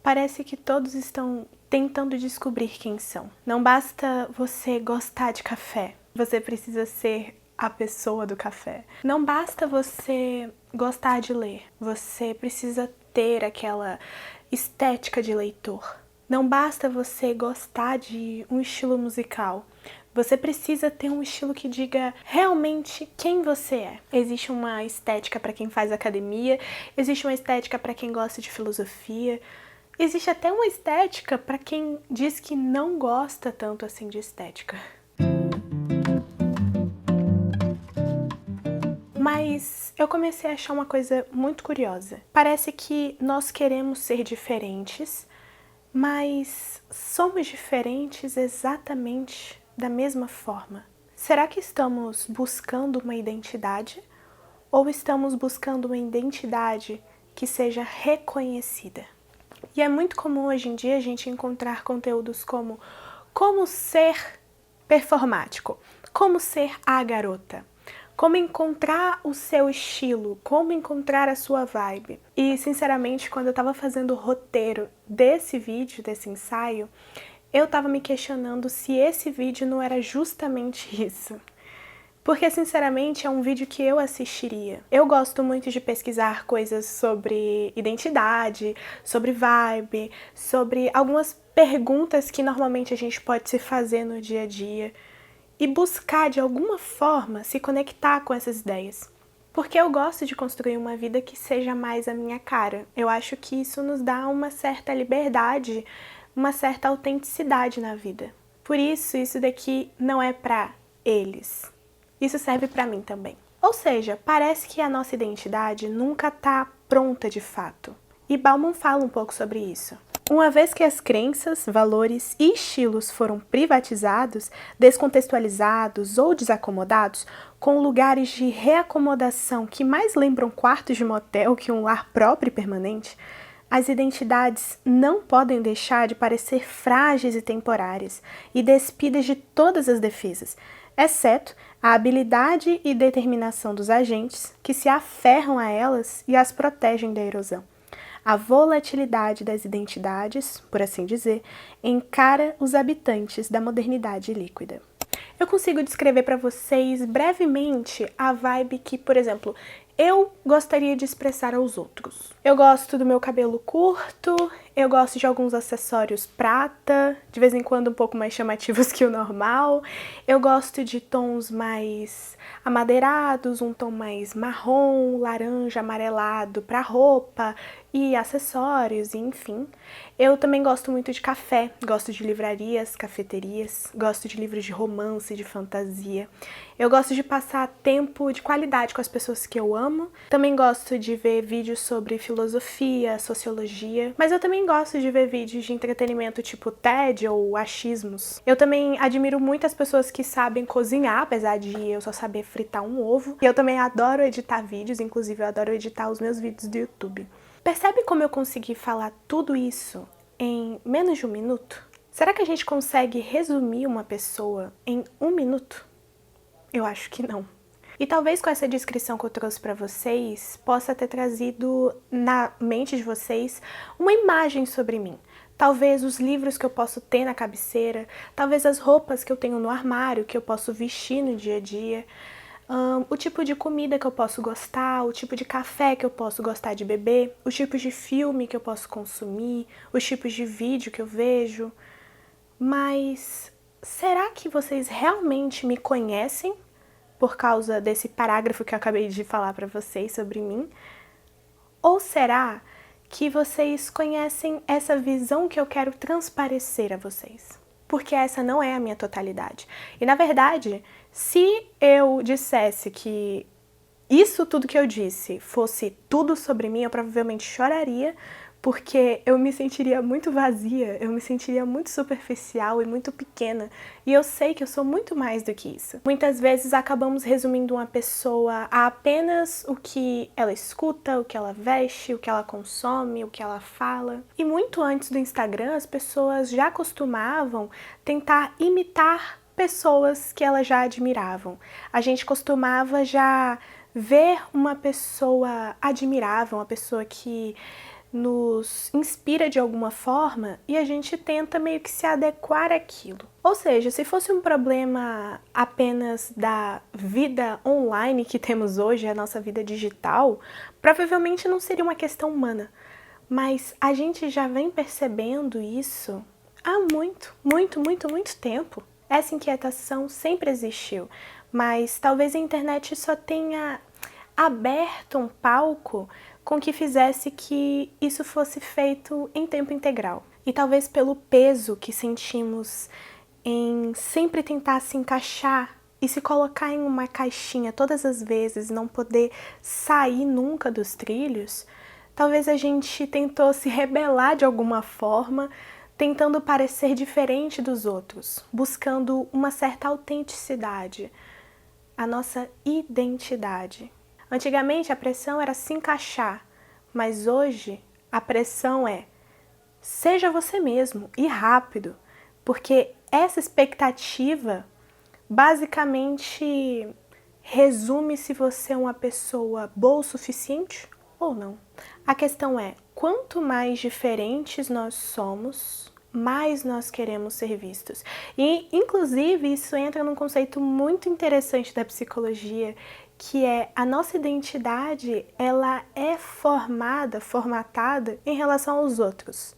Parece que todos estão tentando descobrir quem são. Não basta você gostar de café, você precisa ser a pessoa do café. Não basta você gostar de ler, você precisa ter aquela estética de leitor. Não basta você gostar de um estilo musical, você precisa ter um estilo que diga realmente quem você é. Existe uma estética para quem faz academia, existe uma estética para quem gosta de filosofia, existe até uma estética para quem diz que não gosta tanto assim de estética. Mas eu comecei a achar uma coisa muito curiosa. Parece que nós queremos ser diferentes, mas somos diferentes exatamente da mesma forma. Será que estamos buscando uma identidade ou estamos buscando uma identidade que seja reconhecida? E é muito comum hoje em dia a gente encontrar conteúdos como ser performático, como ser a garota, como encontrar o seu estilo, como encontrar a sua vibe. E, sinceramente, quando eu tava fazendo o roteiro desse vídeo, desse ensaio, eu tava me questionando se esse vídeo não era justamente isso. Porque, sinceramente, é um vídeo que eu assistiria. Eu gosto muito de pesquisar coisas sobre identidade, sobre vibe, sobre algumas perguntas que normalmente a gente pode se fazer no dia a dia e buscar, de alguma forma, se conectar com essas ideias. Porque eu gosto de construir uma vida que seja mais a minha cara. Eu acho que isso nos dá uma certa liberdade, uma certa autenticidade na vida. Por isso daqui não é pra eles. Isso serve pra mim também. Ou seja, parece que a nossa identidade nunca tá pronta de fato. E Bauman fala um pouco sobre isso. Uma vez que as crenças, valores e estilos foram privatizados, descontextualizados ou desacomodados, com lugares de reacomodação que mais lembram quartos de motel que um lar próprio e permanente, as identidades não podem deixar de parecer frágeis e temporárias e despidas de todas as defesas, exceto a habilidade e determinação dos agentes que se aferram a elas e as protegem da erosão. A volatilidade das identidades, por assim dizer, encara os habitantes da modernidade líquida. Eu consigo descrever para vocês brevemente a vibe que, por exemplo, eu gostaria de expressar aos outros. Eu gosto do meu cabelo curto, eu gosto de alguns acessórios prata, de vez em quando um pouco mais chamativos que o normal. Eu gosto de tons mais amadeirados, um tom mais marrom, laranja, amarelado para roupa e acessórios, e enfim. Eu também gosto muito de café, gosto de livrarias, cafeterias, gosto de livros de romance, de fantasia. Eu gosto de passar tempo de qualidade com as pessoas que eu amo. Também gosto de ver vídeos sobre filosofia, sociologia, mas eu também gosto de ver vídeos de entretenimento tipo TED ou achismos. Eu também admiro muito as pessoas que sabem cozinhar, apesar de eu só saber fritar um ovo. E eu também adoro editar vídeos, inclusive eu adoro editar os meus vídeos do YouTube. Percebe como eu consegui falar tudo isso em menos de um minuto? Será que a gente consegue resumir uma pessoa em um minuto? Eu acho que não. E talvez com essa descrição que eu trouxe para vocês, possa ter trazido na mente de vocês uma imagem sobre mim. Talvez os livros que eu posso ter na cabeceira, talvez as roupas que eu tenho no armário, que eu posso vestir no dia a dia, o tipo de comida que eu posso gostar, o tipo de café que eu posso gostar de beber, os tipos de filme que eu posso consumir, os tipos de vídeo que eu vejo. Mas será que vocês realmente me conhecem por causa desse parágrafo que eu acabei de falar para vocês sobre mim? Ou será que vocês conhecem essa visão que eu quero transparecer a vocês? Porque essa não é a minha totalidade. E na verdade, se eu dissesse que isso tudo que eu disse fosse tudo sobre mim, eu provavelmente choraria, porque eu me sentiria muito vazia, eu me sentiria muito superficial e muito pequena, e eu sei que eu sou muito mais do que isso. Muitas vezes acabamos resumindo uma pessoa a apenas o que ela escuta, o que ela veste, o que ela consome, o que ela fala. E muito antes do Instagram, as pessoas já costumavam tentar imitar pessoas que elas já admiravam. A gente costumava já ver uma pessoa admirável, uma pessoa que nos inspira de alguma forma e a gente tenta meio que se adequar àquilo. Ou seja, se fosse um problema apenas da vida online que temos hoje, a nossa vida digital, provavelmente não seria uma questão humana. Mas a gente já vem percebendo isso há muito tempo. Essa inquietação sempre existiu, mas talvez a internet só tenha aberto um palco com que fizesse que isso fosse feito em tempo integral. E talvez pelo peso que sentimos em sempre tentar se encaixar e se colocar em uma caixinha todas as vezes, não poder sair nunca dos trilhos, talvez a gente tentou se rebelar de alguma forma, tentando parecer diferente dos outros, buscando uma certa autenticidade, a nossa identidade. Antigamente a pressão era se encaixar, mas hoje a pressão é seja você mesmo e rápido, porque essa expectativa basicamente resume se você é uma pessoa boa o suficiente ou não. A questão é, quanto mais diferentes nós somos, mais nós queremos ser vistos. E, inclusive, isso entra num conceito muito interessante da psicologia, que é a nossa identidade, ela é formatada em relação aos outros.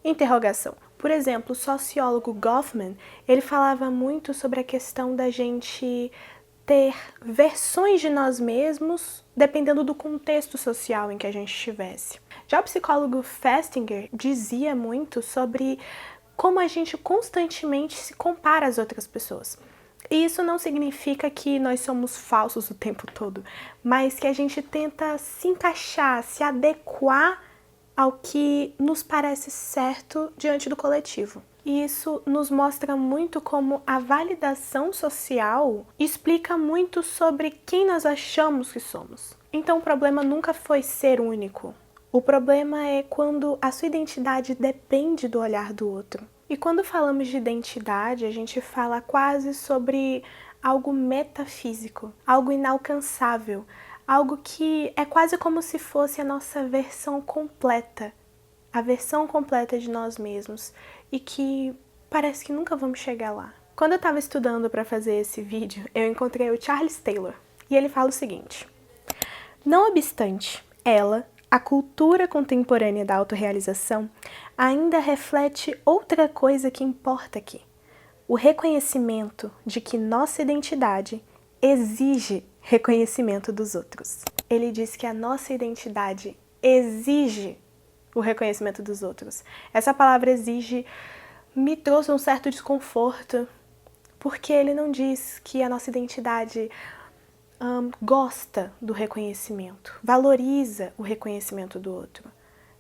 Interrogação. Por exemplo, o sociólogo Goffman, ele falava muito sobre a questão da gente ter versões de nós mesmos dependendo do contexto social em que a gente estivesse. Já o psicólogo Festinger dizia muito sobre como a gente constantemente se compara às outras pessoas. E isso não significa que nós somos falsos o tempo todo, mas que a gente tenta se encaixar, se adequar ao que nos parece certo diante do coletivo. E isso nos mostra muito como a validação social explica muito sobre quem nós achamos que somos. Então o problema nunca foi ser único. O problema é quando a sua identidade depende do olhar do outro. E quando falamos de identidade, a gente fala quase sobre algo metafísico, algo inalcançável, algo que é quase como se fosse a nossa versão completa, a versão completa de nós mesmos, e que parece que nunca vamos chegar lá. Quando eu estava estudando para fazer esse vídeo, eu encontrei o Charles Taylor, e ele fala o seguinte: não obstante, a cultura contemporânea da autorrealização, ainda reflete outra coisa que importa aqui: o reconhecimento de que nossa identidade exige reconhecimento dos outros. Ele diz que a nossa identidade exige o reconhecimento dos outros. Essa palavra exige me trouxe um certo desconforto, porque ele não diz que a nossa identidade gosta do reconhecimento, valoriza o reconhecimento do outro.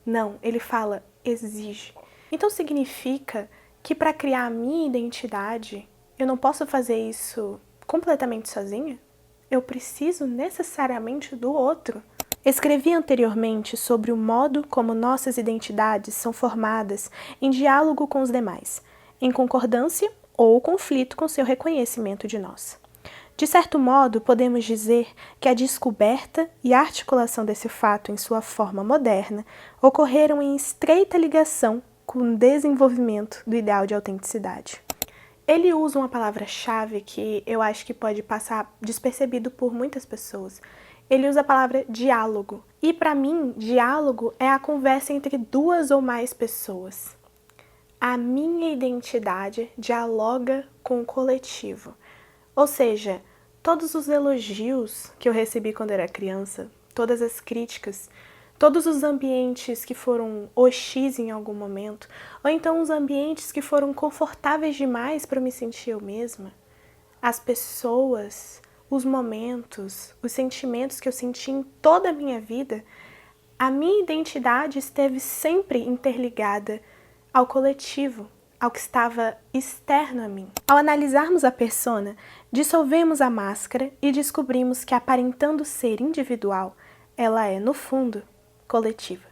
Não, ele fala exige. Então significa que para criar a minha identidade, eu não posso fazer isso completamente sozinha? Eu preciso necessariamente do outro. Escrevi anteriormente sobre o modo como nossas identidades são formadas em diálogo com os demais, em concordância ou conflito com seu reconhecimento de nós. De certo modo, podemos dizer que a descoberta e a articulação desse fato em sua forma moderna ocorreram em estreita ligação com o desenvolvimento do ideal de autenticidade. Ele usa uma palavra-chave que eu acho que pode passar despercebido por muitas pessoas. Ele usa a palavra diálogo. E para mim, diálogo é a conversa entre duas ou mais pessoas. A minha identidade dialoga com o coletivo. Ou seja, todos os elogios que eu recebi quando era criança, todas as críticas, todos os ambientes que foram hostis em algum momento, ou então os ambientes que foram confortáveis demais para eu me sentir eu mesma, as pessoas, os momentos, os sentimentos que eu senti em toda a minha vida, a minha identidade esteve sempre interligada ao coletivo, ao que estava externo a mim. Ao analisarmos a persona, dissolvemos a máscara e descobrimos que, aparentando ser individual, ela é, no fundo, coletiva.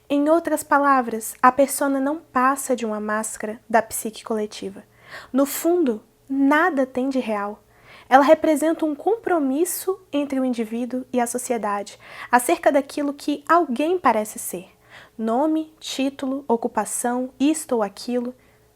Em outras palavras, a persona não passa de uma máscara da psique coletiva. No fundo, nada tem de real. Ela representa um compromisso entre o indivíduo e a sociedade, acerca daquilo que alguém parece ser. nome, título, ocupação, isto ou aquilo.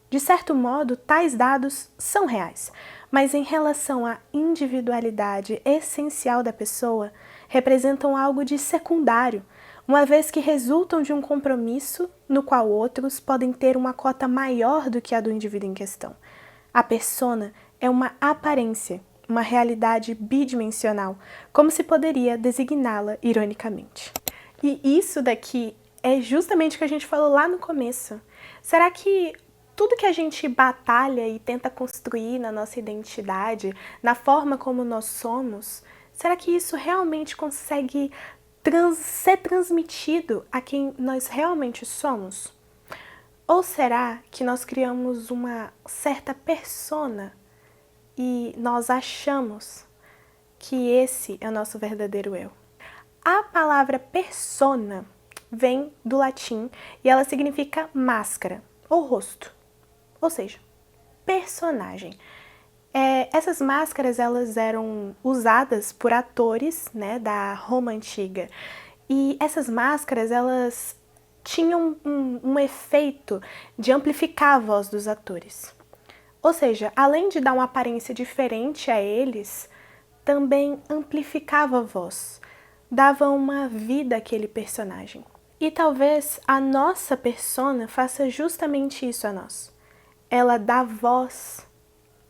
De certo modo, tais dados são reais, mas em relação à individualidade essencial da pessoa, representam algo de secundário, uma vez que resultam de um compromisso no qual outros podem ter uma cota maior do que a do indivíduo em questão. A persona é uma aparência, uma realidade bidimensional, como se poderia designá-la ironicamente. E isso daqui é justamente o que a gente falou lá no começo. Será que tudo que a gente batalha e tenta construir na nossa identidade, na forma como nós somos, será que isso realmente consegue ser transmitido a quem nós realmente somos? Ou será que nós criamos uma certa persona e nós achamos que esse é o nosso verdadeiro eu? A palavra persona vem do latim e ela significa máscara ou rosto, ou seja, personagem. Essas máscaras elas eram usadas por atores, né, da Roma Antiga, e essas máscaras elas tinham um efeito de amplificar a voz dos atores. Ou seja, além de dar uma aparência diferente a eles, também amplificava a voz, dava uma vida àquele personagem. E talvez a nossa persona faça justamente isso a nós. Ela dá voz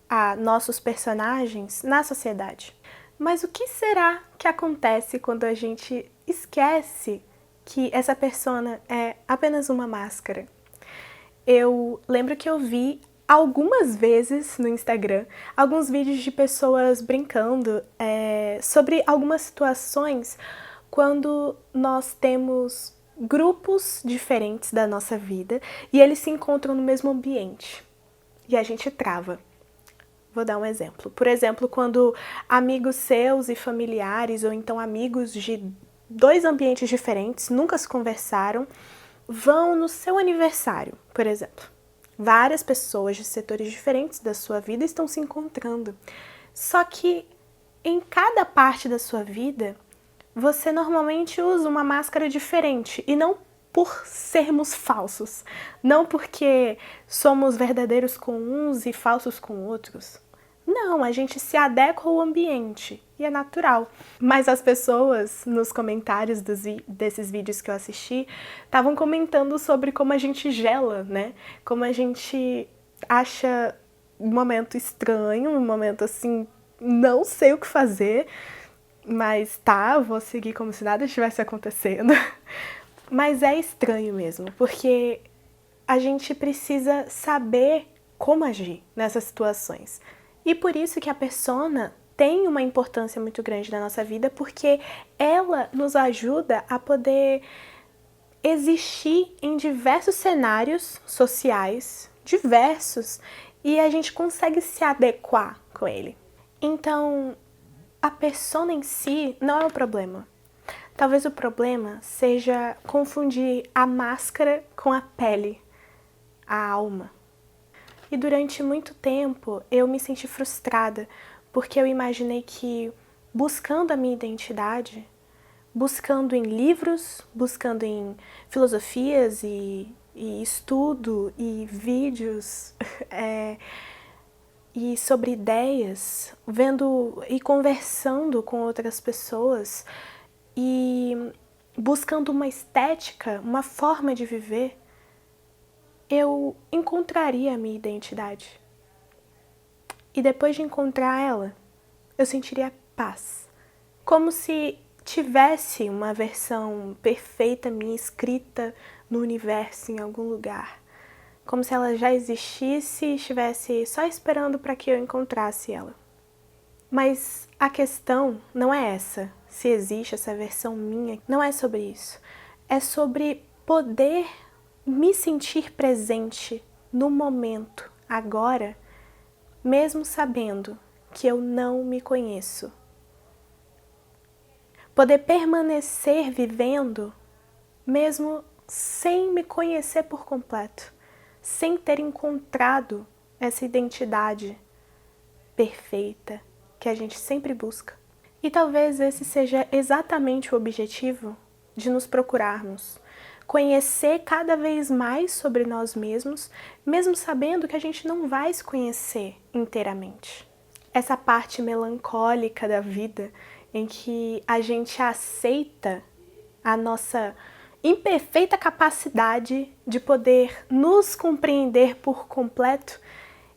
a nossos personagens na sociedade. Mas o que será que acontece quando a gente esquece que essa persona é apenas uma máscara? Eu lembro que eu vi algumas vezes no Instagram alguns vídeos de pessoas brincando sobre algumas situações quando nós temos grupos diferentes da nossa vida e eles se encontram no mesmo ambiente e a gente trava. Vou dar um exemplo. Por exemplo, quando amigos seus e familiares, ou então amigos de dois ambientes diferentes, nunca se conversaram, vão no seu aniversário, por exemplo. Várias pessoas de setores diferentes da sua vida estão se encontrando. Só que em cada parte da sua vida, você normalmente usa uma máscara diferente e não por sermos falsos, não porque somos verdadeiros com uns e falsos com outros. Não, a gente se adequa ao ambiente e é natural. Mas as pessoas nos comentários desses vídeos que eu assisti estavam comentando sobre como a gente gela, né? Como a gente acha um momento estranho, um momento assim, não sei o que fazer, mas tá, vou seguir como se nada estivesse acontecendo. Mas é estranho mesmo, porque a gente precisa saber como agir nessas situações. E por isso que a persona tem uma importância muito grande na nossa vida, porque ela nos ajuda a poder existir em diversos cenários sociais, diversos, e a gente consegue se adequar com ele. Então, a persona em si não é o problema. Talvez o problema seja confundir a máscara com a pele, a alma. E durante muito tempo eu me senti frustrada, porque eu imaginei que buscando a minha identidade, buscando em livros, buscando em filosofias e estudo e vídeos e sobre ideias, vendo e conversando com outras pessoas e buscando uma estética, uma forma de viver, eu encontraria a minha identidade. E depois de encontrar ela, eu sentiria paz. Como se tivesse uma versão perfeita minha escrita no universo em algum lugar. Como se ela já existisse e estivesse só esperando para que eu encontrasse ela. Mas a questão não é essa, se existe essa versão minha, não é sobre isso. É sobre poder me sentir presente no momento, agora, mesmo sabendo que eu não me conheço. Poder permanecer vivendo, mesmo sem me conhecer por completo, sem ter encontrado essa identidade perfeita que a gente sempre busca. E talvez esse seja exatamente o objetivo de nos procurarmos. conhecer cada vez mais sobre nós mesmos, mesmo sabendo que a gente não vai se conhecer inteiramente. Essa parte melancólica da vida, em que a gente aceita a nossa imperfeita capacidade de poder nos compreender por completo,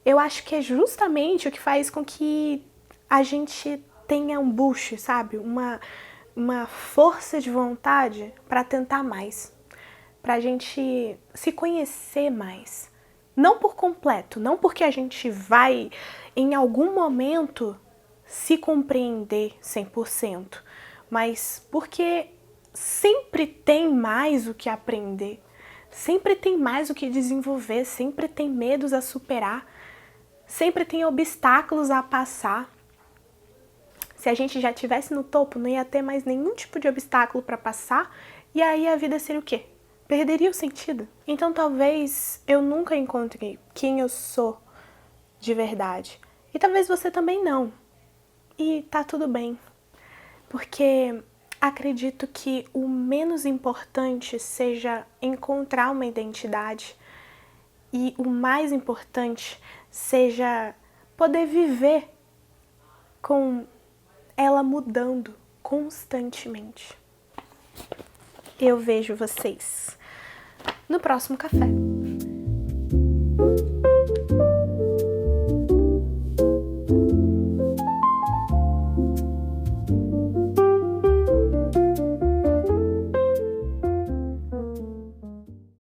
eu acho que é justamente o que faz com que a gente tenha um boost, sabe? Uma força de vontade para tentar mais, para a gente se conhecer mais. Não por completo, não porque a gente vai, em algum momento, se compreender 100%, mas porque sempre tem mais o que aprender, sempre tem mais o que desenvolver, sempre tem medos a superar, sempre tem obstáculos a passar. Se a gente já estivesse no topo, não ia ter mais nenhum tipo de obstáculo para passar, e aí a vida seria o quê? Perderia o sentido. Então talvez eu nunca encontre quem eu sou de verdade. E talvez você também não. E tá tudo bem. Porque acredito que o menos importante seja encontrar uma identidade e o mais importante seja poder viver com ela mudando constantemente. Eu vejo vocês no próximo café.